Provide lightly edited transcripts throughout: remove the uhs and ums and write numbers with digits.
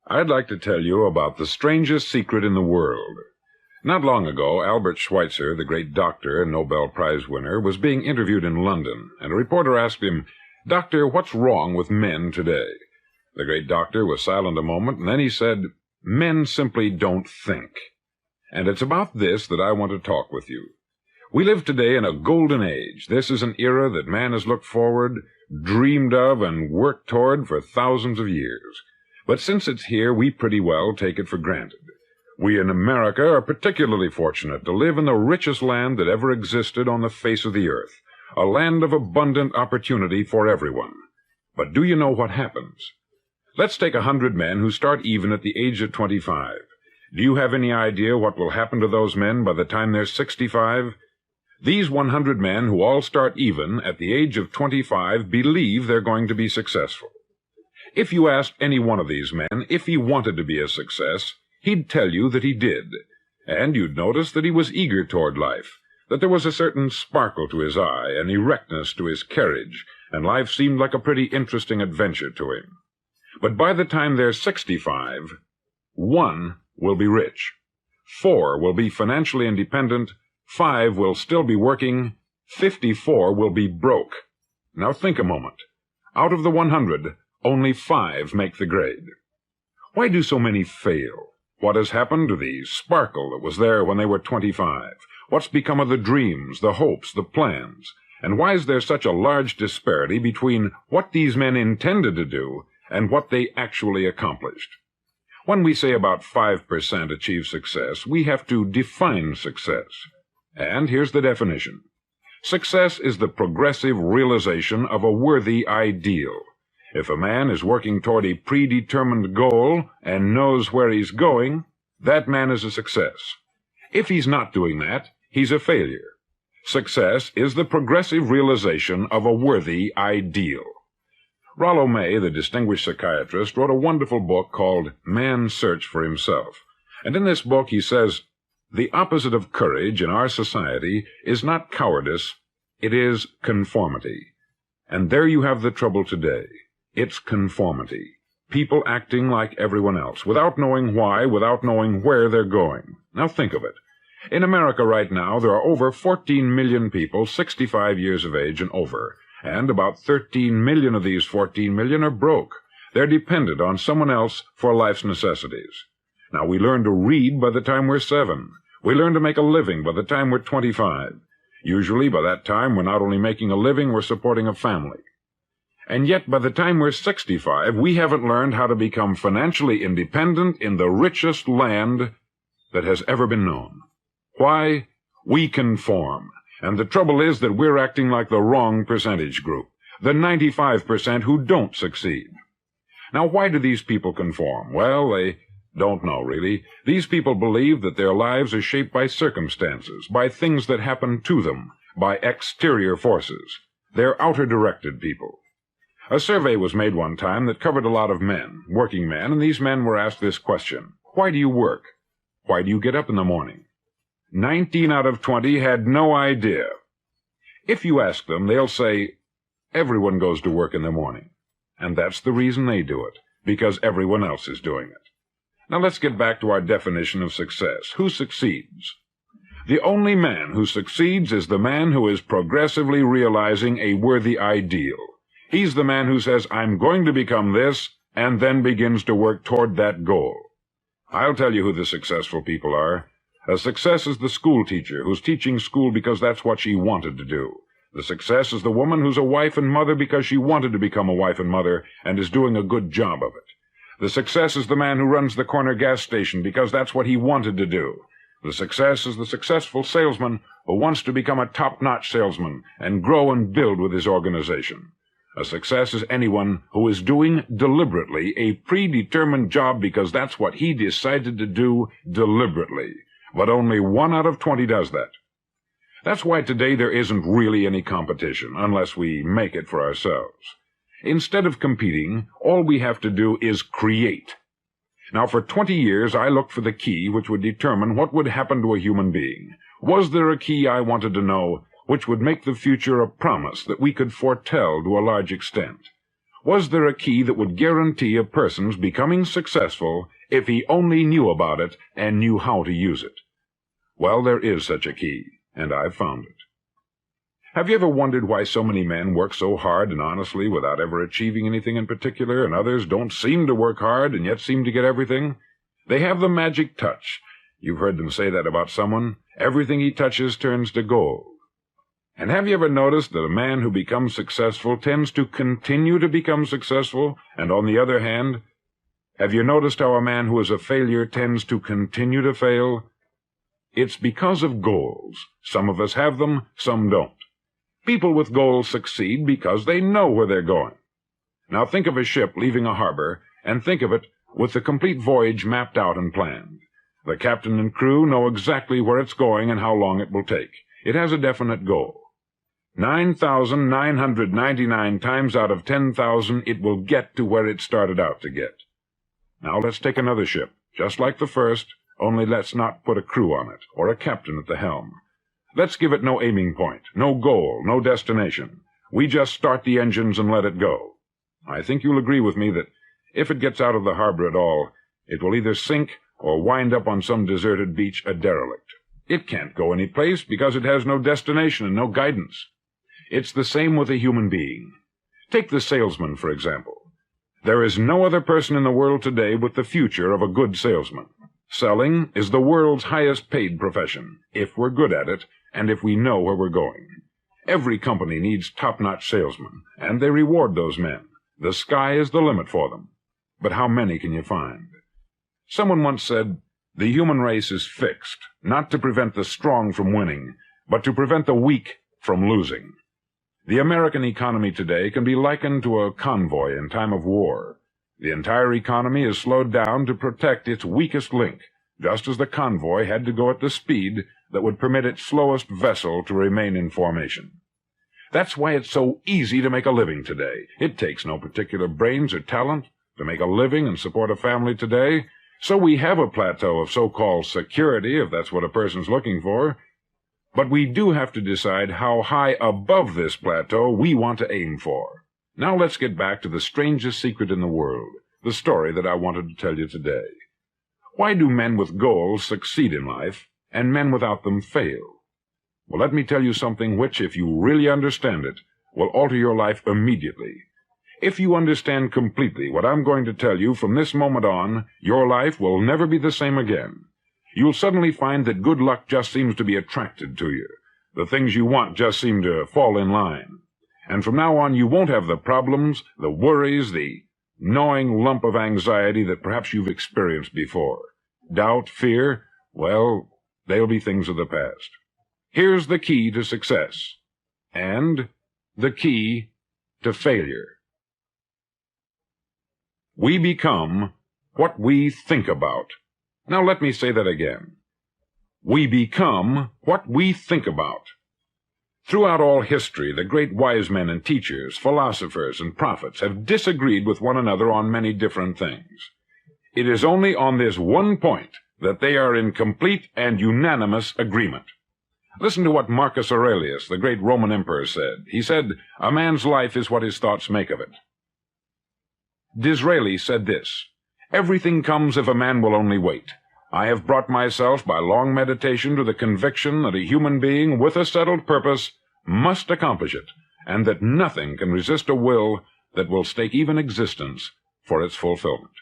I'd like to tell you about the strangest secret in the world. Not long ago, Albert Schweitzer, the great doctor and Nobel Prize winner, was being interviewed in London, and a reporter asked him, "Doctor, what's wrong with men today?" The great doctor was silent a moment, and then he said, "Men simply don't think." And it's about this that I want to talk with you. We live today in a golden age. This is an era that man has looked forward, dreamed of, and worked toward for thousands of years. But since it's here, we pretty well take it for granted. We in America are particularly fortunate to live in the richest land that ever existed on the face of the earth, a land of abundant opportunity for everyone. But do you know what happens? Let's take 100 men who start even at the age of 25. Do you have any idea what will happen to those men by the time they're 65? These 100 men who all start even at the age of 25 believe they're going to be successful. If you asked any one of these men if he wanted to be a success, he'd tell you that he did. And you'd notice that he was eager toward life, that there was a certain sparkle to his eye, an erectness to his carriage, and life seemed like a pretty interesting adventure to him. But by the time they're 65, 1 will be rich, 4 will be financially independent, 5 will still be working, 54 will be broke. Now think a moment. Out of the 100, only 5 make the grade. Why do so many fail? What has happened to the sparkle that was there when they were 25? What's become of the dreams, the hopes, the plans? And why is there such a large disparity between what these men intended to do and what they actually accomplished? When we say about 5% achieve success, we have to define success. And here's the definition. Success is the progressive realization of a worthy ideal. If a man is working toward a predetermined goal and knows where he's going, that man is a success. If he's not doing that, he's a failure. Success is the progressive realization of a worthy ideal. Rollo May, the distinguished psychiatrist, wrote a wonderful book called Man's Search for Himself. And in this book he says, "The opposite of courage in our society is not cowardice, it is conformity." And there you have the trouble today. It's conformity. People acting like everyone else, without knowing why, without knowing where they're going. Now think of it. In America right now, there are over 14 million people 65 years of age and over, and about 13 million of these 14 million are broke. They're dependent on someone else for life's necessities. Now, we learn to read by the time we're 7. We learn to make a living by the time we're 25. Usually, by that time, we're not only making a living, we're supporting a family. And yet, by the time we're 65, we haven't learned how to become financially independent in the richest land that has ever been known. Why? We conform. And the trouble is that we're acting like the wrong percentage group, the 95% who don't succeed. Now, why do these people conform? Well, they don't know, really. These people believe that their lives are shaped by circumstances, by things that happen to them, by exterior forces. They're outer-directed people. A survey was made one time that covered a lot of men, working men, and these men were asked this question: why do you work? Why do you get up in the morning? 19 out of 20 had no idea. If you ask them, they'll say, everyone goes to work in the morning. And that's the reason they do it, because everyone else is doing it. Now let's get back to our definition of success. Who succeeds? The only man who succeeds is the man who is progressively realizing a worthy ideal. He's the man who says, I'm going to become this, and then begins to work toward that goal. I'll tell you who the successful people are. A success is the school teacher who's teaching school because that's what she wanted to do. The success is the woman who's a wife and mother because she wanted to become a wife and mother and is doing a good job of it. The success is the man who runs the corner gas station because that's what he wanted to do. The success is the successful salesman who wants to become a top-notch salesman and grow and build with his organization. A success is anyone who is doing deliberately a predetermined job because that's what he decided to do deliberately. But only 1 out of 20 does that. That's why today there isn't really any competition, unless we make it for ourselves. Instead of competing, all we have to do is create. Now, for 20 years, I looked for the key which would determine what would happen to a human being. Was there a key I wanted to know which would make the future a promise that we could foretell to a large extent? Was there a key that would guarantee a person's becoming successful if he only knew about it and knew how to use it? Well, there is such a key, and I've found it. Have you ever wondered why so many men work so hard and honestly without ever achieving anything in particular, and others don't seem to work hard and yet seem to get everything? They have the magic touch. You've heard them say that about someone. Everything he touches turns to gold. And have you ever noticed that a man who becomes successful tends to continue to become successful, and on the other hand, have you noticed how a man who is a failure tends to continue to fail? It's because of goals. Some of us have them, some don't. People with goals succeed because they know where they're going. Now think of a ship leaving a harbor, and think of it with the complete voyage mapped out and planned. The captain and crew know exactly where it's going and how long it will take. It has a definite goal. 9,999 times out of 10,000 it will get to where it started out to get. Now let's take another ship, just like the first, only let's not put a crew on it, or a captain at the helm. Let's give it no aiming point, no goal, no destination. We just start the engines and let it go. I think you'll agree with me that if it gets out of the harbor at all, it will either sink or wind up on some deserted beach a derelict. It can't go any place because it has no destination and no guidance. It's the same with a human being. Take the salesman, for example. There is no other person in the world today with the future of a good salesman. Selling is the world's highest paid profession, if we're good at it, and if we know where we're going. Every company needs top-notch salesmen, and they reward those men. The sky is the limit for them. But how many can you find? Someone once said, "The human race is fixed, not to prevent the strong from winning, but to prevent the weak from losing." The American economy today can be likened to a convoy in time of war. The entire economy is slowed down to protect its weakest link, just as the convoy had to go at the speed that would permit its slowest vessel to remain in formation. That's why it's so easy to make a living today. It takes no particular brains or talent to make a living and support a family today, so we have a plateau of so-called security, if that's what a person's looking for. But we do have to decide how high above this plateau we want to aim for. Now let's get back to the strangest secret in the world, the story that I wanted to tell you today. Why do men with goals succeed in life, and men without them fail? Well, let me tell you something which, if you really understand it, will alter your life immediately. If you understand completely what I'm going to tell you from this moment on, your life will never be the same again. You'll suddenly find that good luck just seems to be attracted to you. The things you want just seem to fall in line. And from now on, you won't have the problems, the worries, the gnawing lump of anxiety that perhaps you've experienced before. Doubt, fear, well, they'll be things of the past. Here's the key to success, and the key to failure. We become what we think about. Now let me say that again. We become what we think about. Throughout all history, the great wise men and teachers, philosophers and prophets have disagreed with one another on many different things. It is only on this one point that they are in complete and unanimous agreement. Listen to what Marcus Aurelius, the great Roman emperor, said. He said, "A man's life is what his thoughts make of it." Disraeli said this, "Everything comes if a man will only wait. I have brought myself by long meditation to the conviction that a human being with a settled purpose must accomplish it, and that nothing can resist a will that will stake even existence for its fulfillment."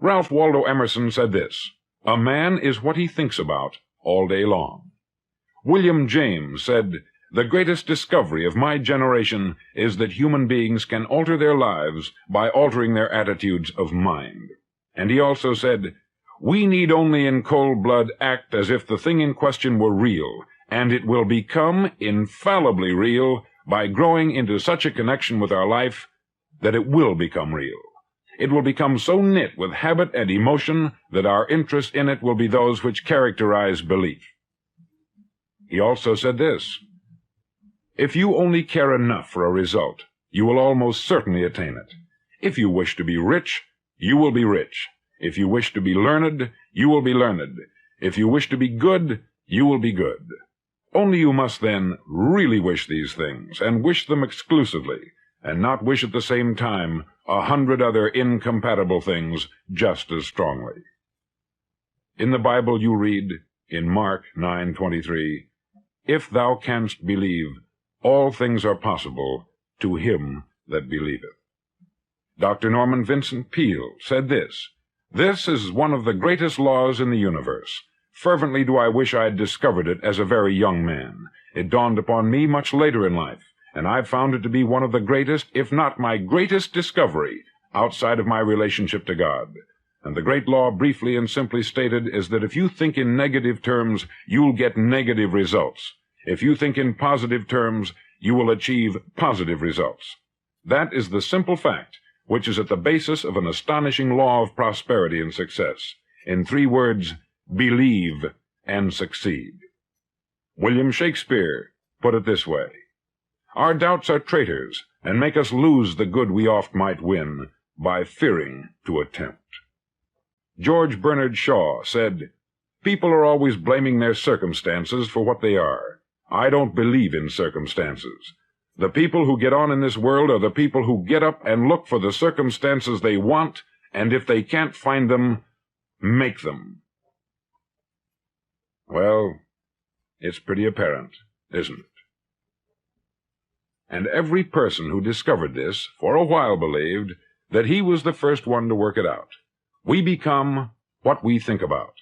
Ralph Waldo Emerson said this, "A man is what he thinks about all day long." William James said, "The greatest discovery of my generation is that human beings can alter their lives by altering their attitudes of mind." And he also said, "We need only in cold blood act as if the thing in question were real, and it will become infallibly real by growing into such a connection with our life that it will become real. It will become so knit with habit and emotion that our interest in it will be those which characterize belief." He also said this, "If you only care enough for a result, you will almost certainly attain it. If you wish to be rich, you will be rich. If you wish to be learned, you will be learned. If you wish to be good, you will be good. Only you must then really wish these things, and wish them exclusively, and not wish at the same time 100 other incompatible things just as strongly. In the Bible you read, in Mark 9:23, "If thou canst believe, all things are possible to him that believeth." Dr. Norman Vincent Peale said this, "This is one of the greatest laws in the universe. Fervently do I wish I had discovered it as a very young man. It dawned upon me much later in life, and I've found it to be one of the greatest, if not my greatest discovery, outside of my relationship to God. And the great law, briefly and simply stated, is that if you think in negative terms, you'll get negative results. If you think in positive terms, you will achieve positive results. That is the simple fact, which is at the basis of an astonishing law of prosperity and success. In 3 words, believe and succeed." William Shakespeare put it this way, "Our doubts are traitors, and make us lose the good we oft might win, by fearing to attempt." George Bernard Shaw said, "People are always blaming their circumstances for what they are. I don't believe in circumstances. The people who get on in this world are the people who get up and look for the circumstances they want, and if they can't find them, make them." Well, it's pretty apparent, isn't it? And every person who discovered this for a while believed that he was the first one to work it out. We become what we think about.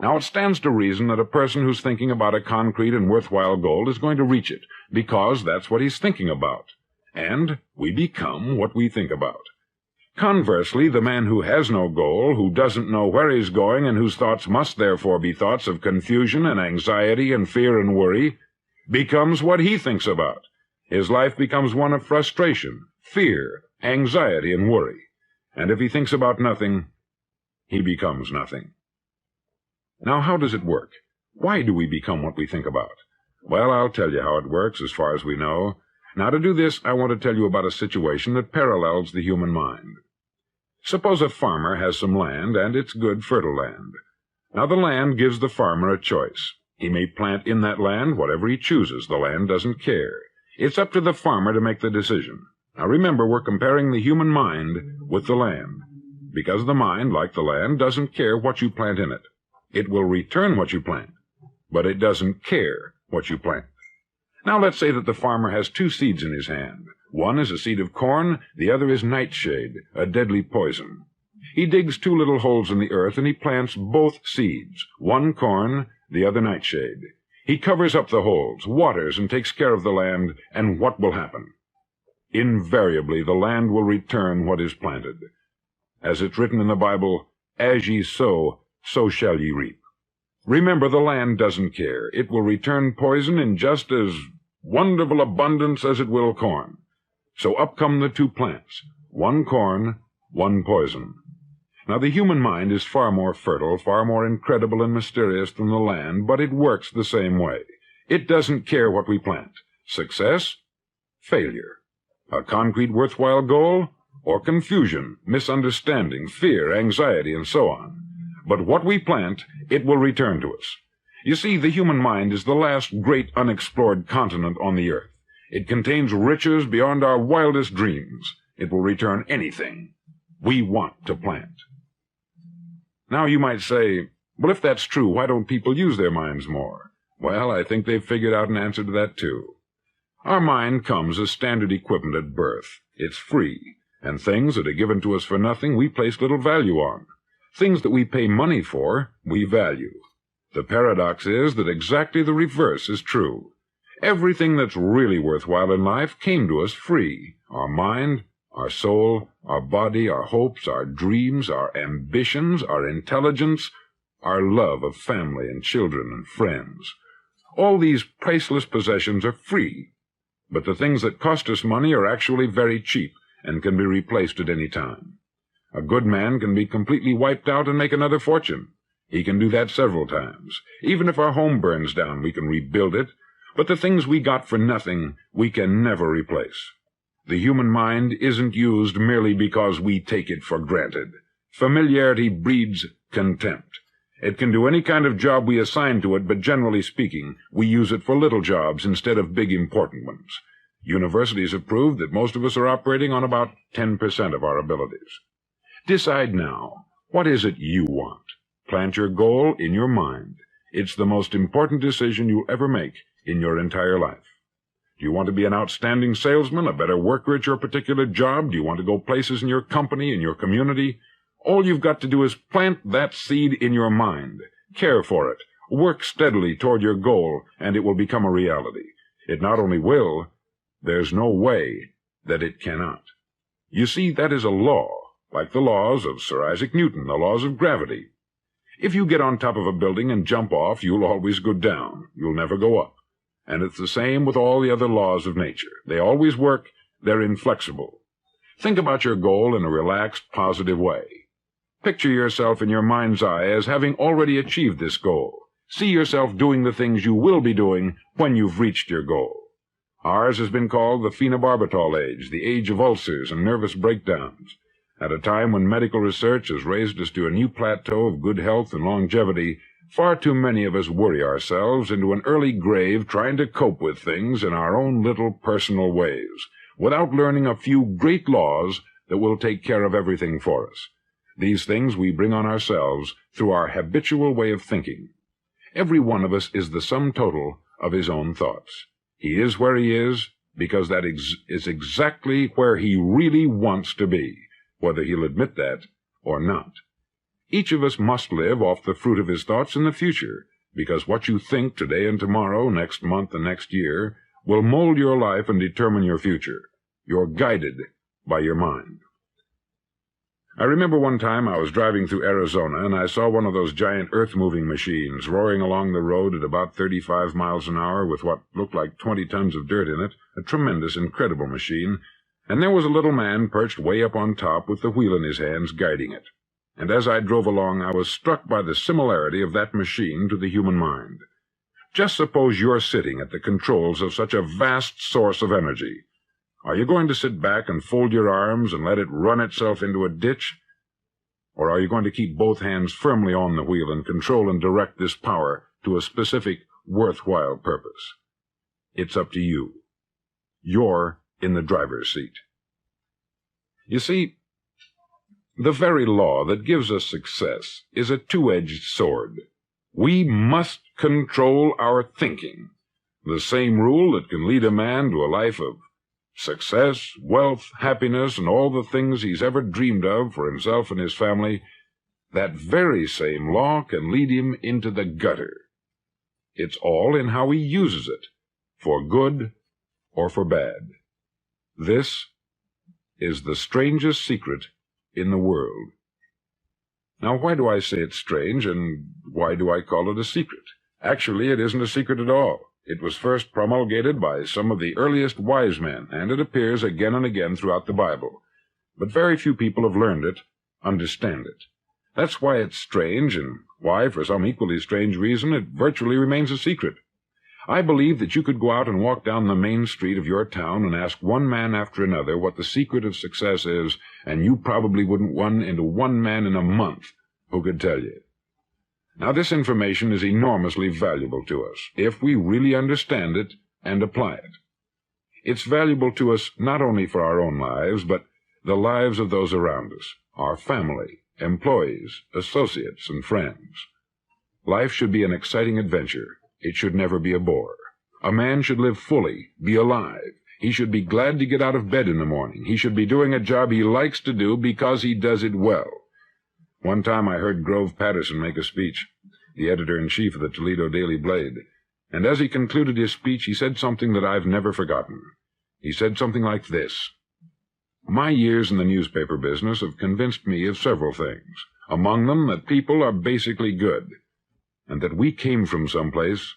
Now, it stands to reason that a person who's thinking about a concrete and worthwhile goal is going to reach it, because that's what he's thinking about. And we become what we think about. Conversely, the man who has no goal, who doesn't know where he's going, and whose thoughts must therefore be thoughts of confusion and anxiety and fear and worry, becomes what he thinks about. His life becomes one of frustration, fear, anxiety, and worry. And if he thinks about nothing, he becomes nothing. Now, how does it work? Why do we become what we think about? Well, I'll tell you how it works as far as we know. Now, to do this, I want to tell you about a situation that parallels the human mind. Suppose a farmer has some land, and it's good, fertile land. Now, the land gives the farmer a choice. He may plant in that land whatever he chooses. The land doesn't care. It's up to the farmer to make the decision. Now, remember, we're comparing the human mind with the land, because the mind, like the land, doesn't care what you plant in it. It will return what you plant, but it doesn't care what you plant. Now let's say that the farmer has 2 seeds in his hand. One is a seed of corn, the other is nightshade, a deadly poison. He digs 2 little holes in the earth, and he plants both seeds, one corn, the other nightshade. He covers up the holes, waters, and takes care of the land, and what will happen? Invariably, the land will return what is planted. As it's written in the Bible, "As ye sow, so shall ye reap." Remember, the land doesn't care. It will return poison in just as wonderful abundance as it will corn. So up come the 2 plants, one corn, one poison. Now, the human mind is far more fertile, far more incredible and mysterious than the land, but it works the same way. It doesn't care what we plant. Success, failure. A concrete, worthwhile goal, or confusion, misunderstanding, fear, anxiety, and so on. But what we plant, it will return to us. You see, the human mind is the last great unexplored continent on the earth. It contains riches beyond our wildest dreams. It will return anything we want to plant. Now you might say, well, if that's true, why don't people use their minds more? Well, I think they've figured out an answer to that too. Our mind comes as standard equipment at birth. It's free, and things that are given to us for nothing we place little value on. Things that we pay money for, we value. The paradox is that exactly the reverse is true. Everything that's really worthwhile in life came to us free. Our mind, our soul, our body, our hopes, our dreams, our ambitions, our intelligence, our love of family and children and friends. All these priceless possessions are free, but the things that cost us money are actually very cheap and can be replaced at any time. A good man can be completely wiped out and make another fortune. He can do that several times. Even if our home burns down, we can rebuild it, but the things we got for nothing, we can never replace. The human mind isn't used merely because we take it for granted. Familiarity breeds contempt. It can do any kind of job we assign to it, but generally speaking, we use it for little jobs instead of big important ones. Universities have proved that most of us are operating on about 10% of our abilities. Decide now, what is it you want? Plant your goal in your mind. It's the most important decision you'll ever make in your entire life. Do you want to be an outstanding salesman, a better worker at your particular job? Do you want to go places in your company, in your community? All you've got to do is plant that seed in your mind. Care for it. Work steadily toward your goal, and it will become a reality. It not only will, there's no way that it cannot. You see, that is a law, like the laws of Sir Isaac Newton, the laws of gravity. If you get on top of a building and jump off, you'll always go down. You'll never go up. And it's the same with all the other laws of nature. They always work. They're inflexible. Think about your goal in a relaxed, positive way. Picture yourself in your mind's eye as having already achieved this goal. See yourself doing the things you will be doing when you've reached your goal. Ours has been called the phenobarbital age, the age of ulcers and nervous breakdowns. At a time when medical research has raised us to a new plateau of good health and longevity, far too many of us worry ourselves into an early grave trying to cope with things in our own little personal ways, without learning a few great laws that will take care of everything for us. These things we bring on ourselves through our habitual way of thinking. Every one of us is the sum total of his own thoughts. He is where he is because that is exactly where he really wants to be, whether he'll admit that or not. Each of us must live off the fruit of his thoughts in the future, because what you think today and tomorrow, next month and next year, will mold your life and determine your future. You're guided by your mind. I remember one time I was driving through Arizona, and I saw one of those giant earth-moving machines roaring along the road at about 35 miles an hour with what looked like 20 tons of dirt in it, a tremendous, incredible machine, and there was a little man perched way up on top with the wheel in his hands guiding it. And as I drove along, I was struck by the similarity of that machine to the human mind. Just suppose you're sitting at the controls of such a vast source of energy. Are you going to sit back and fold your arms and let it run itself into a ditch? Or are you going to keep both hands firmly on the wheel and control and direct this power to a specific, worthwhile purpose? It's up to you. You're in the driver's seat. You see, the very law that gives us success is a two-edged sword. We must control our thinking. The same rule that can lead a man to a life of success, wealth, happiness, and all the things he's ever dreamed of for himself and his family, that very same law can lead him into the gutter. It's all in how he uses it, for good or for bad. This is the strangest secret in the world. Now, why do I say it's strange, and why do I call it a secret? Actually, it isn't a secret at all. It was first promulgated by some of the earliest wise men, and it appears again and again throughout the Bible. But very few people have learned it, understand it. That's why it's strange, and why, for some equally strange reason, it virtually remains a secret. I believe that you could go out and walk down the main street of your town and ask one man after another what the secret of success is, and you probably wouldn't run into one man in a month who could tell you. Now, this information is enormously valuable to us, if we really understand it and apply it. It's valuable to us not only for our own lives, but the lives of those around us, our family, employees, associates, and friends. Life should be an exciting adventure. It should never be a bore. A man should live fully, be alive. He should be glad to get out of bed in the morning. He should be doing a job he likes to do because he does it well. One time I heard Grove Patterson make a speech, the editor-in-chief of the Toledo Daily Blade, and as he concluded his speech, he said something that I've never forgotten. He said something like this: "My years in the newspaper business have convinced me of several things, among them that people are basically good, and that we came from someplace,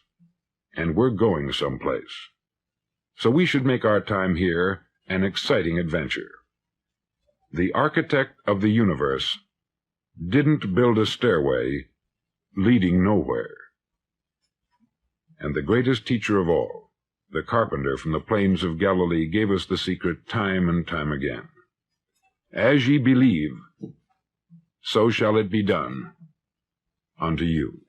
and we're going someplace. So we should make our time here an exciting adventure. The architect of the universe didn't build a stairway leading nowhere. And the greatest teacher of all, the carpenter from the plains of Galilee, gave us the secret time and time again. As ye believe, so shall it be done unto you."